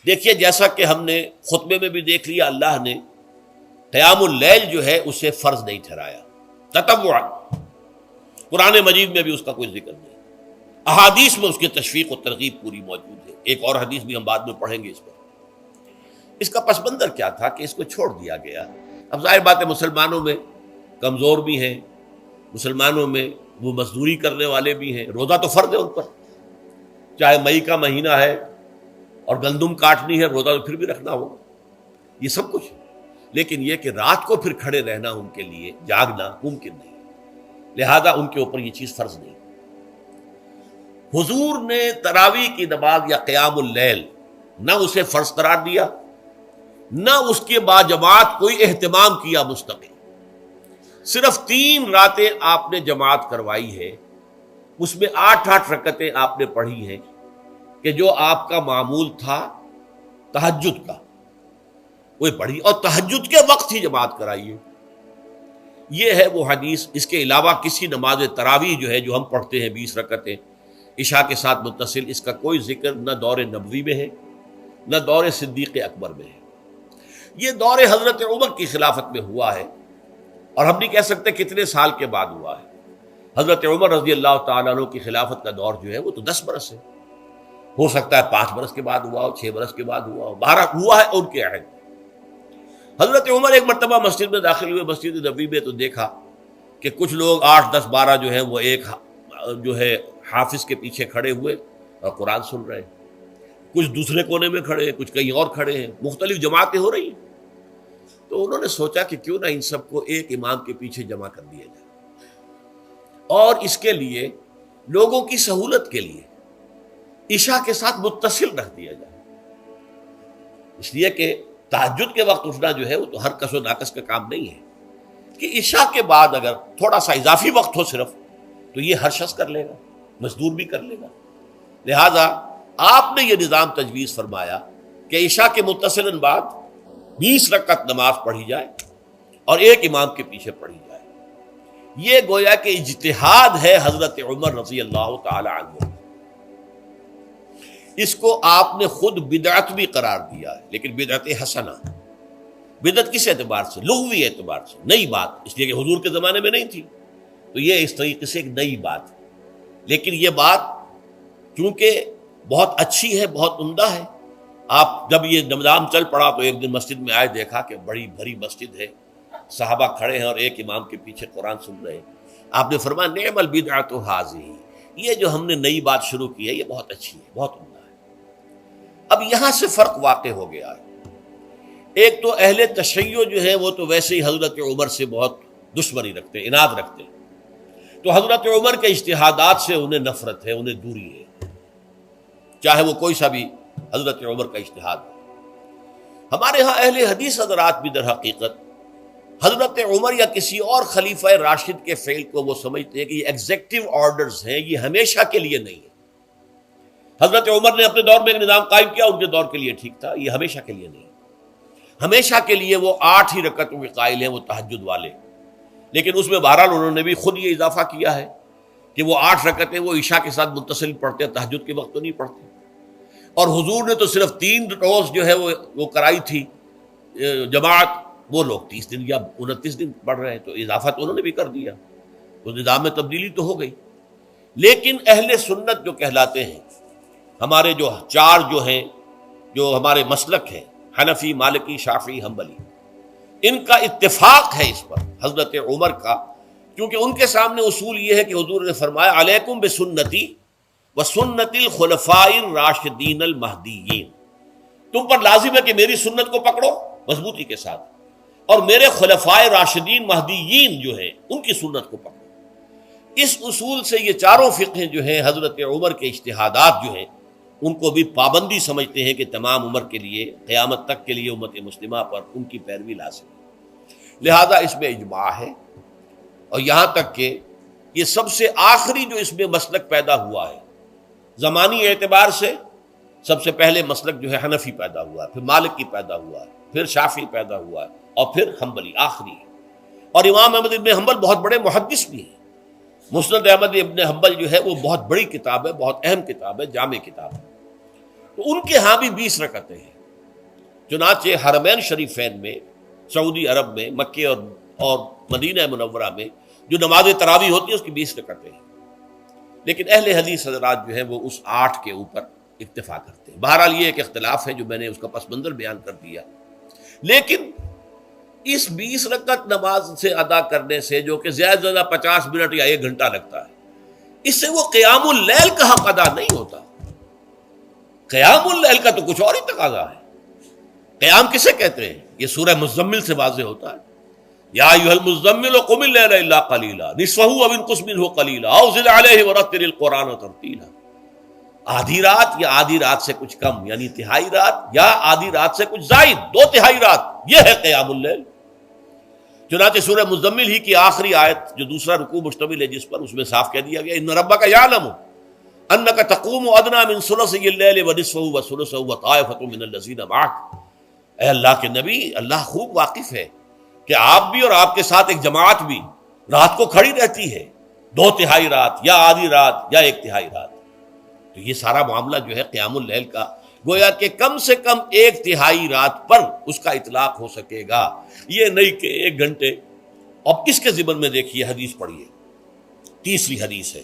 دیکھیے جیسا کہ ہم نے خطبے میں بھی دیکھ لیا، اللہ نے قیام اللیل جو ہے اسے فرض نہیں ٹھہرایا تطوعا، قرآن مجید میں بھی اس کا کوئی ذکر نہیں، احادیث میں اس کی تشویق و ترغیب پوری موجود ہے، ایک اور حدیث بھی ہم بعد میں پڑھیں گے اس پر۔ اس کا پس منظر کیا تھا کہ اس کو چھوڑ دیا گیا۔ اب ظاہر بات ہے مسلمانوں میں کمزور بھی ہیں، مسلمانوں میں وہ مزدوری کرنے والے بھی ہیں، روزہ تو فرض ہے ان پر، چاہے مئی کا مہینہ ہے اور گندم کاٹنی ہے، روزہ تو پھر بھی رکھنا ہوگا، یہ سب کچھ، لیکن یہ کہ رات کو پھر کھڑے رہنا ان کے لیے، جاگنا ممکن نہیں، لہذا ان کے اوپر یہ چیز فرض نہیں۔ حضور نے تراویح کی نماز یا قیام اللیل نہ اسے فرض قرار دیا، نہ اس کے بعد جماعت کوئی اہتمام کیا مستقل، صرف 3 راتیں آپ نے جماعت کروائی ہے، اس میں 8 رکعتیں آپ نے پڑھی ہیں کہ جو آپ کا معمول تھا تہجد کا وہ پڑھی، اور تہجد کے وقت ہی جماعت کرائی ہے۔ یہ ہے وہ حدیث، اس کے علاوہ کسی نماز تراویح جو ہے جو ہم پڑھتے ہیں 20 رکعتیں عشاء کے ساتھ متصل، اس کا کوئی ذکر نہ دور نبوی میں ہے نہ دور صدیق اکبر میں ہے۔ یہ دور حضرت عمر کی خلافت میں ہوا ہے، اور ہم نہیں کہہ سکتے کتنے سال کے بعد ہوا ہے۔ حضرت عمر رضی اللہ تعالیٰ عنہ کی خلافت کا دور جو ہے وہ تو 10 برس ہے، ہو سکتا ہے 5 برس کے بعد ہوا ہو، 6 برس کے بعد ہوا ہو، 12 ہوا ہے ان کے عہد۔ حضرت عمر ایک مرتبہ مسجد میں داخل ہوئے، مسجد نبوی میں، تو دیکھا کہ کچھ لوگ 8 10 12 جو ہیں وہ ایک جو ہے حافظ کے پیچھے کھڑے ہوئے اور قرآن سن رہے ہیں، کچھ دوسرے کونے میں کھڑے ہیں، کچھ کہیں اور کھڑے ہیں، مختلف جماعتیں ہو رہی ہیں۔ تو انہوں نے سوچا کہ کیوں نہ ان سب کو ایک امام کے پیچھے جمع کر دیا جائے، اور اس کے لیے لوگوں کی سہولت کے لیے عشاء کے ساتھ متصل رکھ دیا جائے، اس لیے کہ تہجد کے وقت اٹھنا جو ہے وہ تو ہر کس و ناقص کا کام نہیں ہے، کہ عشاء کے بعد اگر تھوڑا سا اضافی وقت ہو صرف، تو یہ ہر شخص کر لے گا، مزدور بھی کر لے گا۔ لہذا آپ نے یہ نظام تجویز فرمایا کہ عشاء کے متصلاً بعد 20 رکعت نماز پڑھی جائے اور ایک امام کے پیچھے پڑھی جائے۔ یہ گویا کہ اجتہاد ہے حضرت عمر رضی اللہ تعالی عنہ، اس کو آپ نے خود بدعت بھی قرار دیا ہے، لیکن بدعت حسنہ۔ بدعت کس اعتبار سے؟ لغوی اعتبار سے، نئی بات، اس لیے کہ حضور کے زمانے میں نہیں تھی، تو یہ اس طریقے سے ایک نئی بات ہے، لیکن یہ بات چونکہ بہت اچھی ہے، بہت عمدہ ہے۔ آپ جب یہ نظام چل پڑا تو ایک دن مسجد میں آئے، دیکھا کہ بڑی بھری مسجد ہے، صحابہ کھڑے ہیں اور ایک امام کے پیچھے قرآن سن رہے ہیں۔ آپ نے فرمایا نعم البدعۃ ھذہ، یہ جو ہم نے نئی بات شروع کی ہے یہ بہت اچھی ہے، بہت عمدہ ہے۔ اب یہاں سے فرق واقع ہو گیا ہے۔ ایک تو اہل تشیع جو ہے وہ تو ویسے ہی حضرت عمر سے بہت دشمنی رکھتے ہیں، عناد رکھتے ہیں، تو حضرت عمر کے اجتہادات سے انہیں نفرت ہے، انہیں دوری ہے، چاہے وہ کوئی سا بھی حضرت عمر کا اجتہاد ہو۔ ہمارے ہاں اہل حدیث حضرات بھی در حقیقت حضرت عمر یا کسی اور خلیفہ راشد کے فعل کو وہ سمجھتے ہیں کہ یہ ایگزیکٹو آرڈرز ہیں، یہ ہمیشہ کے لیے نہیں ہے۔ حضرت عمر نے اپنے دور میں ایک نظام قائم کیا، ان کے دور کے لیے ٹھیک تھا، یہ ہمیشہ کے لیے نہیں۔ ہمیشہ کے لیے وہ 8 ہی رکعتوں کے قائل ہیں، وہ تہجد والے، لیکن اس میں بہرحال انہوں نے بھی خود یہ اضافہ کیا ہے کہ وہ 8 رکعتیں وہ عشاء کے ساتھ متصل پڑھتے ہیں، تہجد کے وقت تو نہیں پڑھتے۔ اور حضور نے تو صرف 3 روز جو ہے وہ کرائی تھی جماعت، وہ لوگ 30 دن یا 29 دن پڑھ رہے ہیں، تو اضافہ تو انہوں نے بھی کر دیا، تو نظام میں تبدیلی تو ہو گئی۔ لیکن اہل سنت جو کہلاتے ہیں، ہمارے جو 4 جو ہیں، جو ہمارے مسلک ہیں، حنفی، مالکی، شافعی، حنبلی، ان کا اتفاق ہے اس پر حضرت عمر کا، کیونکہ ان کے سامنے اصول یہ ہے کہ حضور نے فرمایا علیکم بسنتی وسنت الخلفاء الراشدین المہدیین، تم پر لازم ہے کہ میری سنت کو پکڑو مضبوطی کے ساتھ، اور میرے خلفاء راشدین مہدیین جو ہیں ان کی سنت کو پکڑو۔ اس اصول سے یہ 4 فقہیں جو ہیں حضرت عمر کے اجتہادات جو ہیں ان کو بھی پابندی سمجھتے ہیں کہ تمام عمر کے لیے، قیامت تک کے لیے امت مسلمہ پر ان کی پیروی لازم ہے، لہذا اس میں اجماع ہے۔ اور یہاں تک کہ یہ سب سے آخری جو اس میں مسلک پیدا ہوا ہے زمانی اعتبار سے، سب سے پہلے مسلک جو ہے حنفی پیدا ہوا ہے، پھر مالکی پیدا ہوا ہے، پھر شافعی پیدا ہوا ہے، اور پھر حنبلی آخری ہے۔ اور امام احمد ابن حنبل بہت بڑے محدث بھی ہیں، مسند احمد ابن حنبل جو ہے وہ بہت بڑی کتاب ہے، بہت اہم کتاب ہے، جامع کتاب ہے، تو ان کے ہاں بھی 20 رکعتیں ہیں، چنانچہ حرمین شریفین میں، سعودی عرب میں، مکے اور مدینہ منورہ میں جو نماز تراویح ہوتی ہے اس کی 20 رکعتیں ہیں، لیکن اہل حدیث حضرات جو ہیں وہ اس 8 کے اوپر اکتفا کرتے ہیں۔ بہرحال یہ ایک اختلاف ہے جو میں نے اس کا پس منظر بیان کر دیا، لیکن اس 20 رکعت نماز سے ادا کرنے سے، جو کہ زیادہ سے زیادہ 50 منٹ یا 1 گھنٹہ لگتا ہے، اس سے وہ قیام اللیل کا حق ادا نہیں ہوتا۔ قیام اللیل کا تو کچھ اور ہی تقاضا ہے۔ قیام کسے کہتے ہیں؟ یہ سورہ مزمل سے واضح ہوتا ہے، یا ایھا المزمل قم اللیل الا قلیلا نصفہ او انقص منہ قلیلا او زد علیہ ورتل القرآن ترتیلا۔ آدھی رات یا آدھی رات سے کچھ کم، یعنی تہائی رات، یا آدھی رات سے کچھ زائد، 2/3 رات، یہ ہے قیام اللیل۔ چنانچہ سورہ مزمل ہی کی آخری آیت جو دوسرا رکوع مشتمل ہے جس پر، اس میں صاف کہہ دیا گیا ان ربک یعلم انک تقوم ادنی من ثلثی اللیل ونصفہ وثلثہ وطائفۃ من الذین معک۔ اے اللہ کے نبی، اللہ خوب واقف ہے کہ آپ بھی اور آپ کے ساتھ ایک جماعت بھی رات کو کھڑی رہتی ہے، 2/3 رات یا آدھی رات یا 1/3 رات۔ تو یہ سارا معاملہ جو ہے قیام اللیل کا، گویا کہ کم سے کم 1/3 رات پر اس کا اطلاق ہو سکے گا، یہ نہیں کہ 1 گھنٹے۔ اب کس کے ضمن میں دیکھیے حدیث پڑھیے، تیسری حدیث ہے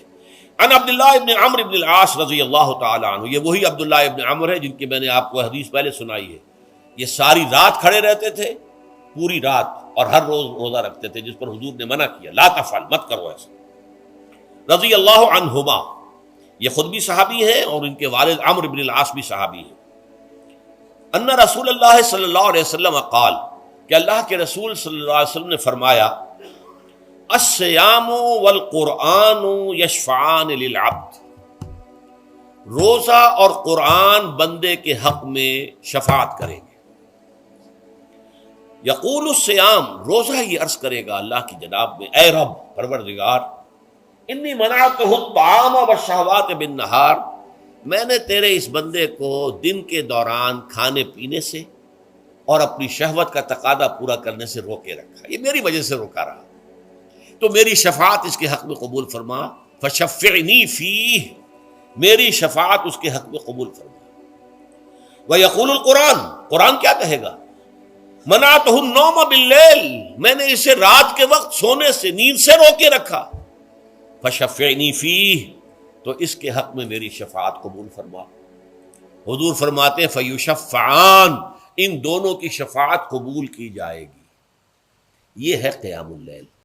ان عبداللہ ابن عمرو ابن العاص رضی اللہ تعالی عنہ۔ یہ وہی عبداللہ ابن عمرو ہے جن کی میں نے آپ کو حدیث پہلے سنائی ہے۔ یہ ساری رات کھڑے رہتے تھے، پوری رات، اور ہر روز روزہ رکھتے تھے، جس پر حضور نے منع کیا، لا تفعل، مت کرو ایسا۔ رضی اللہ عنہما، یہ خود بھی صحابی ہیں اور ان کے والد عمرو بن العاص بھی صحابی ہیں۔ ان رسول اللہ صلی اللہ علیہ وسلم قال، کہ اللہ کے رسول صلی اللہ علیہ وسلم نے فرمایا، الصیام والقرآن یشفعان للعبد، روزہ اور قرآن بندے کے حق میں شفاعت کریں گے۔ یقول الصیام، روزہ یہ عرض کرے گا اللہ کی جناب میں، اے رب پروردگار، انی منعتہ الطعام والشہوات بالنہار، میں نے تیرے اس بندے کو دن کے دوران کھانے پینے سے اور اپنی شہوت کا تقاضا پورا کرنے سے روکے رکھا، یہ میری وجہ سے روکا رہا، تو میری شفاعت اس کے حق میں قبول فرما، فشفعنی فیہ، میری شفاعت اس کے حق میں قبول فرما۔ ویقول القرآن، قرآن کیا کہے گا، منعتہ النوم باللیل، میں نے اسے رات کے وقت سونے سے، نیند سے روکے رکھا، فشفعنی فیہ، تو اس کے حق میں میری شفاعت قبول فرما۔ حضور فرماتے ہیں فیشفعان، ان دونوں کی شفاعت قبول کی جائے گی۔ یہ ہے قیام اللیل۔